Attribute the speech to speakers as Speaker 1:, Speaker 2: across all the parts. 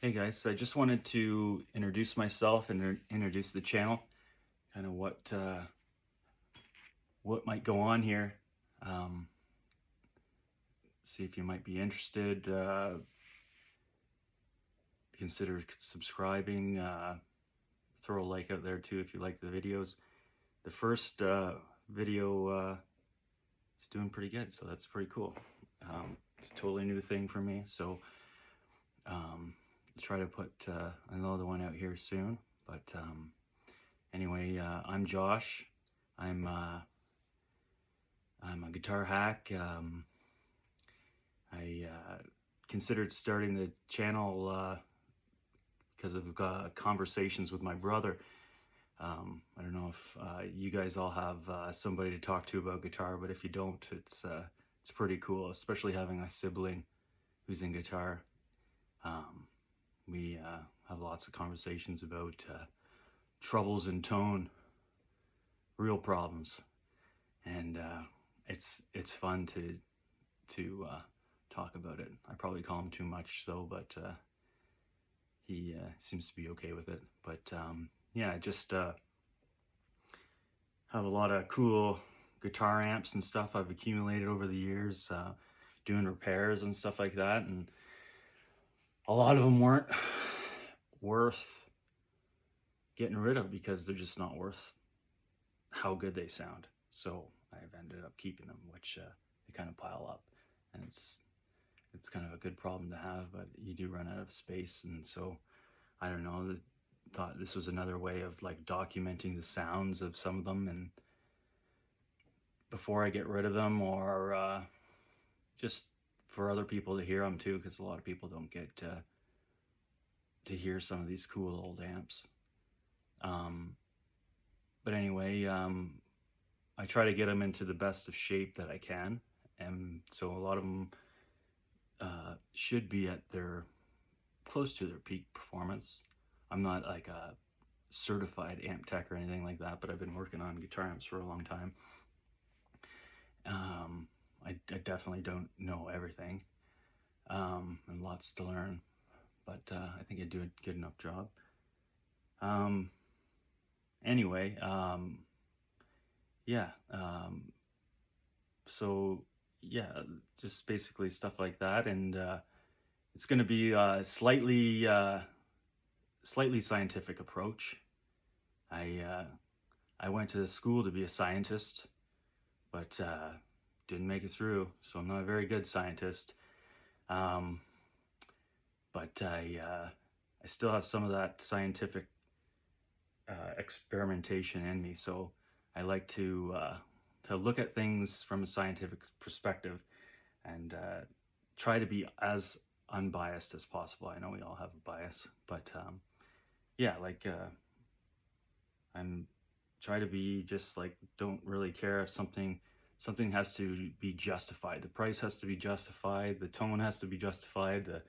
Speaker 1: Hey guys, so I just wanted to introduce myself and introduce the channel, kind of what might go on here. Um, See if you might be interested. Consider subscribing. Throw a like out there too if you like the videos. The first video is doing pretty good, so that's pretty cool. It's a totally new thing for me, so try to put another one out here soon. But anyway, I'm Josh. I'm I'm a guitar hack. I considered starting the channel because of conversations with my brother. I don't know if you guys all have somebody to talk to about guitar, but if you don't, it's pretty cool, especially having a sibling who's in guitar. We have lots of conversations about troubles in tone, real problems, and it's fun to talk about it. I probably call him too much though, but he seems to be okay with it. But yeah, just have a lot of cool guitar amps and stuff I've accumulated over the years, doing repairs and stuff like that, and a lot of them weren't worth getting rid of because they're just not worth how good they sound. So I've ended up keeping them, which they kind of pile up, and it's kind of a good problem to have, but you do run out of space. And so I don't know, thought this was another way of like documenting the sounds of some of them, and before I get rid of them, or just for other people to hear them too, because a lot of people don't get to hear some of these cool old amps. But anyway, I try to get them into the best of shape that I can, and so a lot of them should be at their close to their peak performance. I'm not like a certified amp tech or anything like that, but I've been working on guitar amps for a long time. I definitely don't know everything, and lots to learn, but I think I do a good enough job. Anyway, yeah, so yeah, just basically stuff like that, and it's going to be a slightly scientific approach. I went to school to be a scientist, but didn't make it through, so I'm not a very good scientist. But I still have some of that scientific experimentation in me, so I like to look at things from a scientific perspective and try to be as unbiased as possible. I know we all have a bias, but yeah, like I'm try to be just like, don't really care if something has to be justified. The price has to be justified. The tone has to be justified.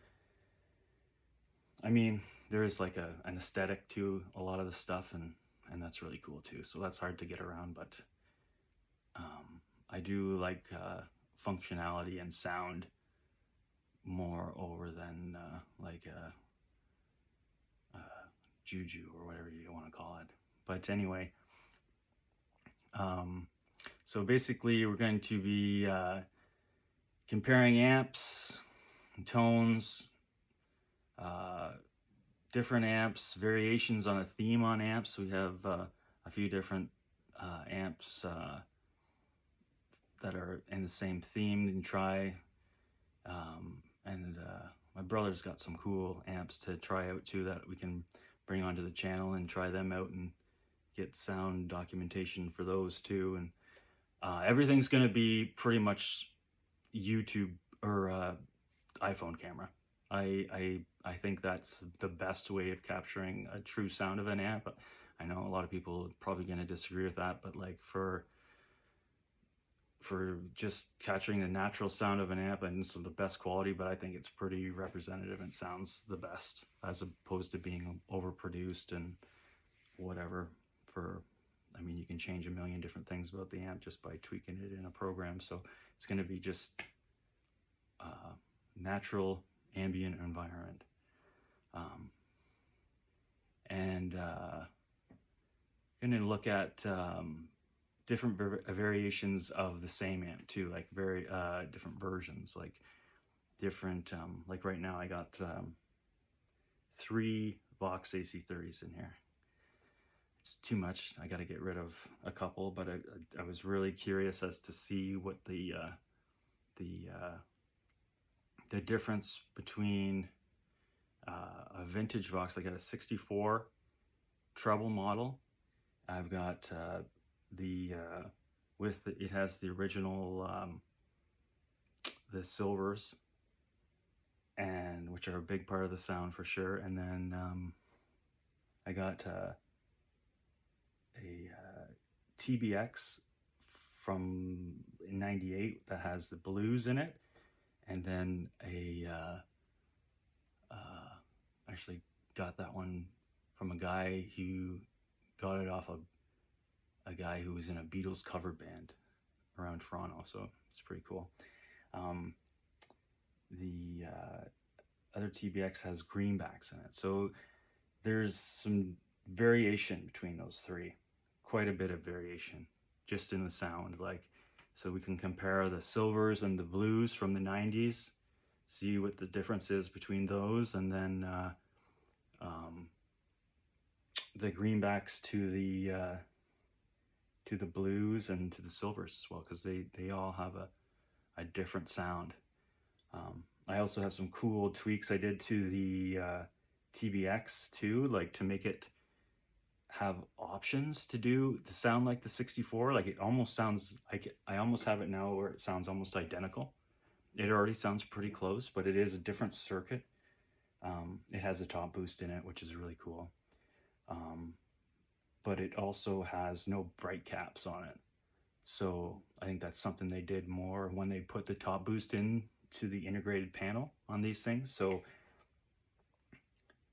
Speaker 1: I mean, there is like an aesthetic to a lot of the stuff, and that's really cool too. So that's hard to get around, but I do like functionality and sound more over than like juju or whatever you want to call it. But anyway, so basically we're going to be comparing amps, tones, different amps, variations on a theme on amps. We have a few different amps that are in the same theme you can try, and my brother's got some cool amps to try out too that we can bring onto the channel and try them out and get sound documentation for those too. And everything's going to be pretty much YouTube or iPhone camera. I think that's the best way of capturing a true sound of an amp. I know a lot of people are probably going to disagree with that, but like for just capturing the natural sound of an amp, and so the best quality, but I think it's pretty representative and sounds the best, as opposed to being overproduced and whatever. I mean, you can change a million different things about the amp just by tweaking it in a program, so it's going to be just natural ambient environment. And going to look at different variations of the same amp too, like very different versions, like different, like right now I got 3 Vox AC30s in here. It's too much. I got to get rid of a couple, but I was really curious as to see what the difference between a vintage Vox. I got a 64 treble model. I've got it has the original the silvers, and which are a big part of the sound for sure. And then I got a TBX from '98 that has the blues in it, and then actually got that one from a guy who got it off of a guy who was in a Beatles cover band around Toronto, so it's pretty cool. The other TBX has greenbacks in it, so there's some variation between those 3, quite a bit of variation just in the sound. Like, so we can compare the silvers and the blues from the 90s, see what the difference is between those, and then the greenbacks to the blues and to the silvers as well, because they all have a different sound. I also have some cool tweaks I did to the TBX too, like to make it have options to sound like the 64. Like it almost sounds like I almost have it now where it sounds almost identical. It already sounds pretty close, but it is a different circuit. It has a top boost in it, which is really cool. But it also has no bright caps on it. So I think that's something they did more when they put the top boost in to the integrated panel on these things. So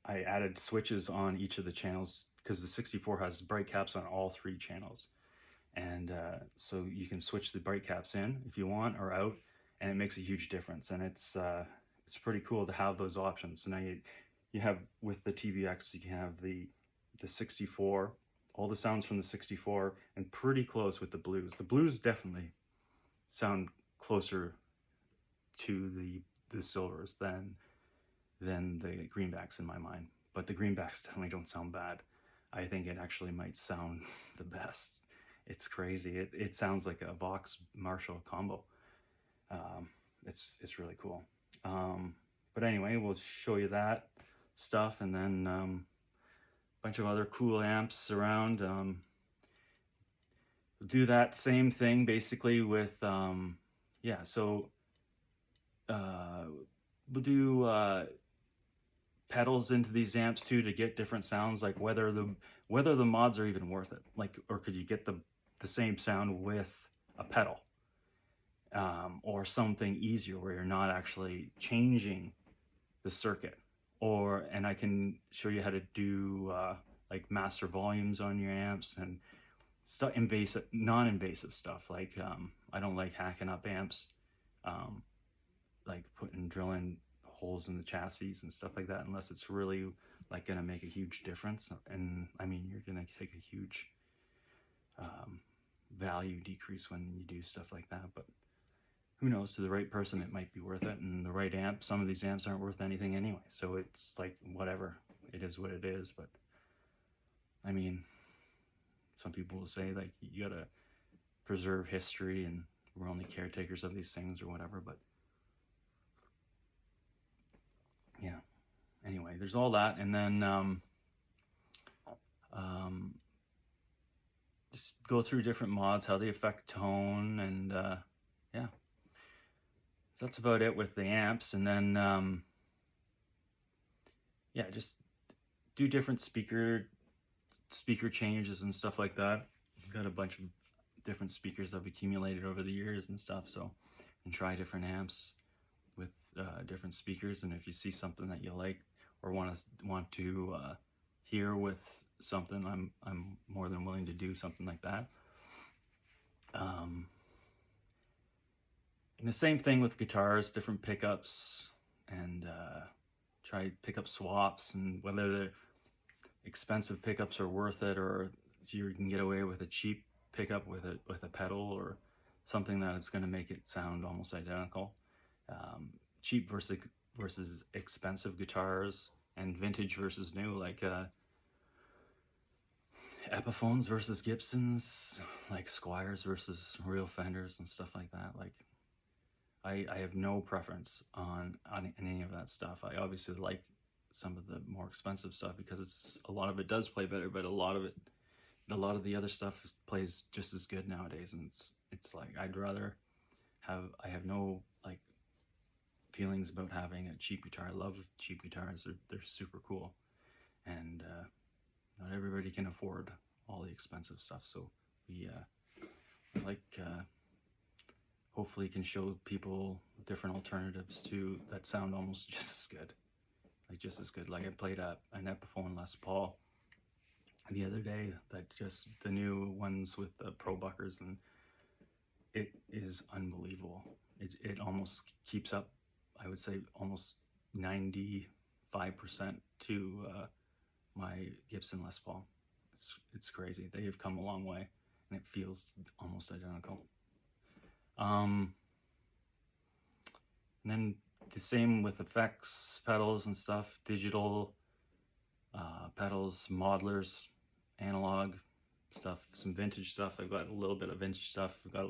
Speaker 1: I added switches on each of the channels, because the 64 has bright caps on all 3 channels. And so you can switch the bright caps in if you want or out, and it makes a huge difference. And it's pretty cool to have those options. So now you have, with the TBX, you can have the 64, all the sounds from the 64, and pretty close with the blues. The blues definitely sound closer to the silvers than the greenbacks in my mind. But the greenbacks definitely don't sound bad. I think it actually might sound the best. It's crazy. It sounds like a Vox Marshall combo. It's really cool. But anyway, we'll show you that stuff, and then a bunch of other cool amps around. We'll do that same thing basically with so we'll do pedals into these amps too, to get different sounds, like whether the mods are even worth it, like, or could you get the same sound with a pedal, or something easier where you're not actually changing the circuit. And I can show you how to do like master volumes on your amps and stuff, non-invasive stuff. Like I don't like hacking up amps, like drilling holes in the chassis and stuff like that, unless it's really like going to make a huge difference. And I mean, you're going to take a huge value decrease when you do stuff like that. But who knows, to the right person it might be worth it, and the right amp. Some of these amps aren't worth anything anyway, so it's like whatever, it is what it is. But I mean, some people will say like you gotta preserve history and we're only caretakers of these things or whatever. But yeah, anyway, there's all that. And then just go through different mods, how they affect tone, and yeah, so that's about it with the amps. And then yeah, just do different speaker changes and stuff like that. I've got a bunch of different speakers I've accumulated over the years and stuff, so and try different amps with different speakers. And if you see something that you like or want to hear with something, I'm more than willing to do something like that. And the same thing with guitars, different pickups, and try pickup swaps, and whether the expensive pickups are worth it, or you can get away with a cheap pickup with a pedal or something that is going to make it sound almost identical. Cheap versus expensive guitars, and vintage versus new, like Epiphones versus Gibsons, like Squiers versus real Fenders and stuff like that. Like I have no preference on any of that stuff. I obviously like some of the more expensive stuff because a lot of it does play better, but a lot of the other stuff plays just as good nowadays, and it's like I have no like feelings about having a cheap guitar. I love cheap guitars. They're super cool, and not everybody can afford all the expensive stuff. So we like hopefully can show people different alternatives too that sound almost just as good. Like I played an Epiphone Les Paul the other day, that just the new ones with the Pro Buckers, and it is unbelievable. It almost keeps up, I would say almost 95% to my Gibson Les Paul. It's crazy. They have come a long way, and it feels almost identical. And then the same with effects, pedals and stuff, digital pedals, modelers, analog stuff, some vintage stuff. I've got a little bit of vintage stuff. I've got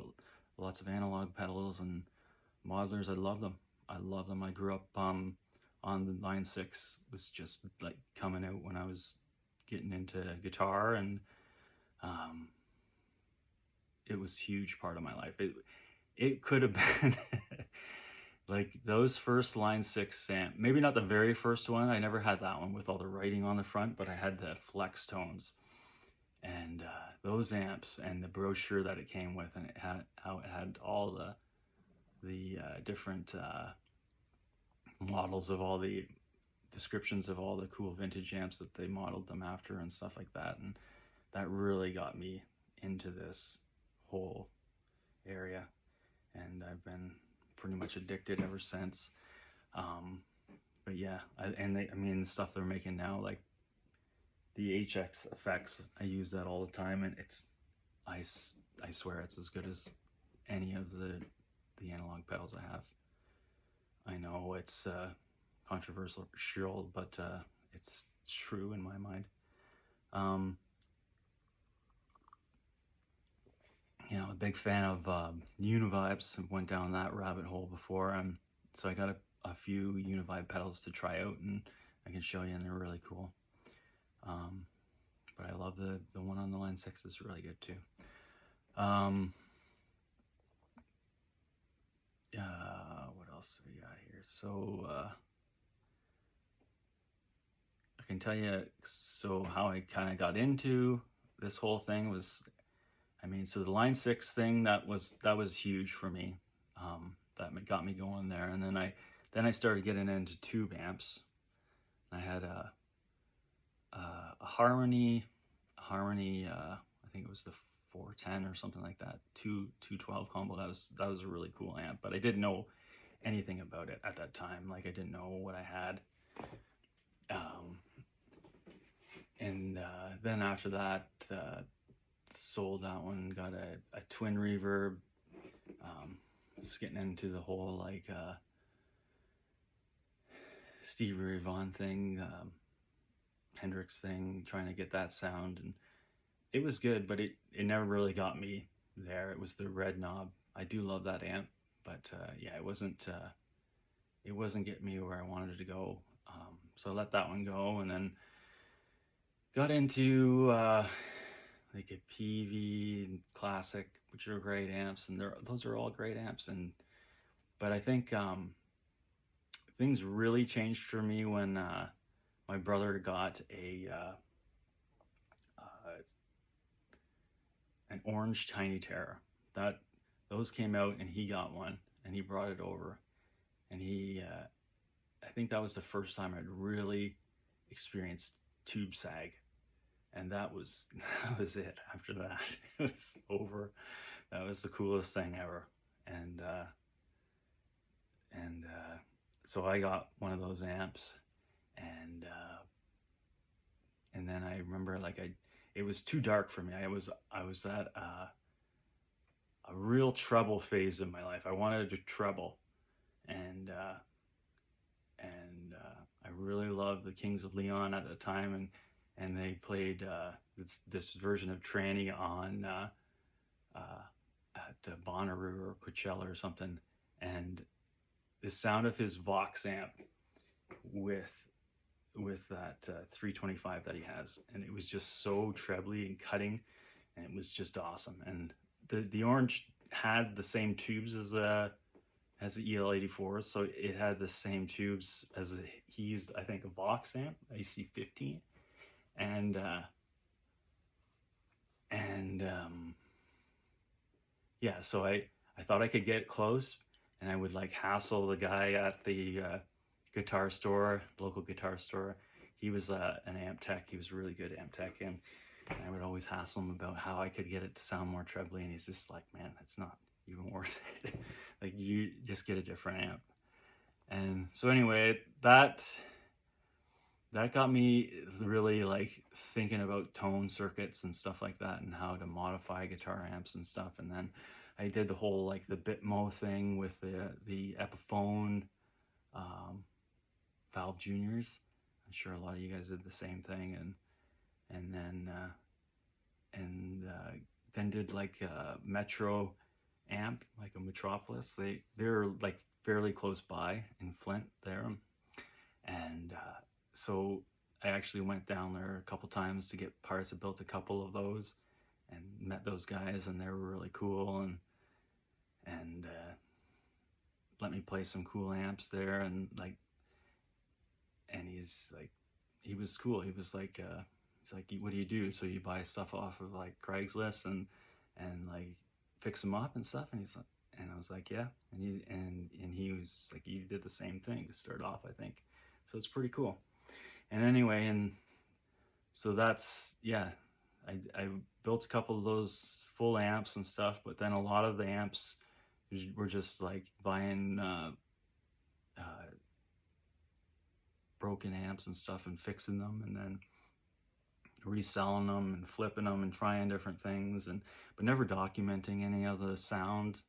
Speaker 1: lots of analog pedals and modelers. I love them. I grew up on the Line 6. Was just like coming out when I was getting into guitar, and it was a huge part of my life. It could have been like those first Line 6 amp, maybe not the very first one. I never had that one with all the writing on the front, but I had the Flex Tones, and those amps and the brochure that it came with, and it had all the different models of all the descriptions of all the cool vintage amps that they modeled them after and stuff like that, and that really got me into this whole area, and I've been pretty much addicted ever since. But yeah, the stuff they're making now, like the HX effects, I use that all the time, and I swear it's as good as any of the analog pedals I have. I know it's controversial, but it's true in my mind. I'm a big fan of Univibes. Went down that rabbit hole before, and so I got a few Univibe pedals to try out, and I can show you, and they're really cool. But I love the one on the Line 6 is really good too. What else have we got here? So I can tell you, so how I kind of got into this whole thing was, so the Line 6 thing, that was huge for me. That got me going there, and then I started getting into tube amps. I had a Harmony. I think it was the 410 or something like that. 212 combo. That was a really cool amp, but I didn't know anything about it at that time. Like I didn't know what I had. And then after that, sold that one. Got a twin reverb. Just getting into the whole like Stevie Ray Vaughan thing, Hendrix thing, trying to get that sound, and it was good, but it never really got me there. It was the red knob. I do love that amp, but it wasn't getting me where I wanted to go. So I let that one go, and then got into like a PV and Classic, which are great amps, and those are all great amps. But I think things really changed for me when my brother got an orange Tiny Terror. Those came out, and he got one, and he brought it over, and I think that was the first time I'd really experienced tube sag, and that was it. After that, it was over. That was the coolest thing ever, and so I got one of those amps, and then I remember like it was too dark for me. I was at a real treble phase in my life. I wanted to treble, and I really loved the Kings of Leon at the time, and they played this version of Tranny on at Bonnaroo or Coachella or something, and the sound of his Vox amp with that 325 that he has, and it was just so trebly and cutting, and it was just awesome. And the Orange had the same tubes as the EL84, so it had the same tubes as he used, I think, a Vox amp, AC15, and yeah, so I thought I could get close, and I would like hassle the guy at the guitar store, local guitar store. He was an amp tech. He was a really good amp tech, and I would always hassle him about how I could get it to sound more trebly, and he's just like, man, it's not even worth it. Like, you just get a different amp. And so anyway, that got me really like thinking about tone circuits and stuff like that, and how to modify guitar amps and stuff. And then I did the whole like the Bitmo thing with the Epiphone Valve Juniors. I'm sure a lot of you guys did the same thing, and then did like a Metro amp, like a Metropolis. They're like fairly close by in Flint there, and so I actually went down there a couple times to get parts. I built a couple of those and met those guys, and they were really cool, and let me play some cool amps there, and he was cool. He was like, he's like, what do you do? So you buy stuff off of like Craigslist and like fix them up and stuff. And he's like, and I was like, yeah. And he was like, you did the same thing to start off, I think. So it's pretty cool. And anyway, and so that's, yeah, I built a couple of those full amps and stuff, but then a lot of the amps were just like buying broken amps and stuff and fixing them, and then reselling them and flipping them and trying different things, but never documenting any of the sound,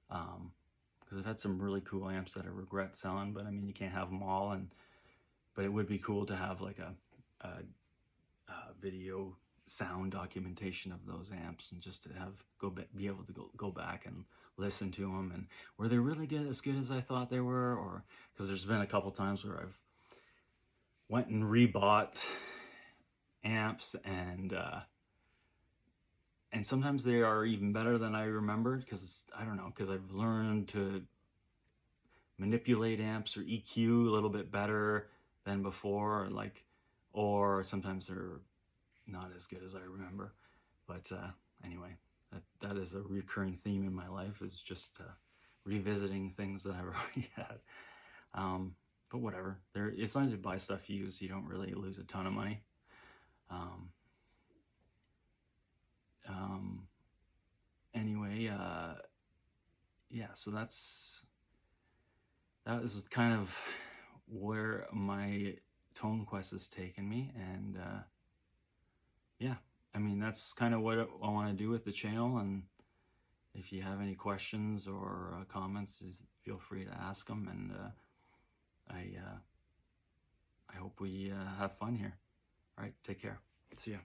Speaker 1: because I've had some really cool amps that I regret selling, but I mean, you can't have them all, but it would be cool to have like a video sound documentation of those amps, and just to be able to go back and listen to them, and were they really as good as I thought they were, or because there's been a couple times where I've went and rebought amps, and sometimes they are even better than I remembered, because I don't know, because I've learned to manipulate amps or EQ a little bit better than before, or sometimes they're not as good as I remember. But anyway, that is a recurring theme in my life, is just revisiting things that I've already had. But whatever, as long as you buy stuff used, you don't really lose a ton of money. Anyway, yeah, so that is kind of where my tone quest has taken me, and yeah, I mean, that's kind of what I want to do with the channel. And if you have any questions or comments, feel free to ask them, and I hope we have fun here. All right, take care. See ya.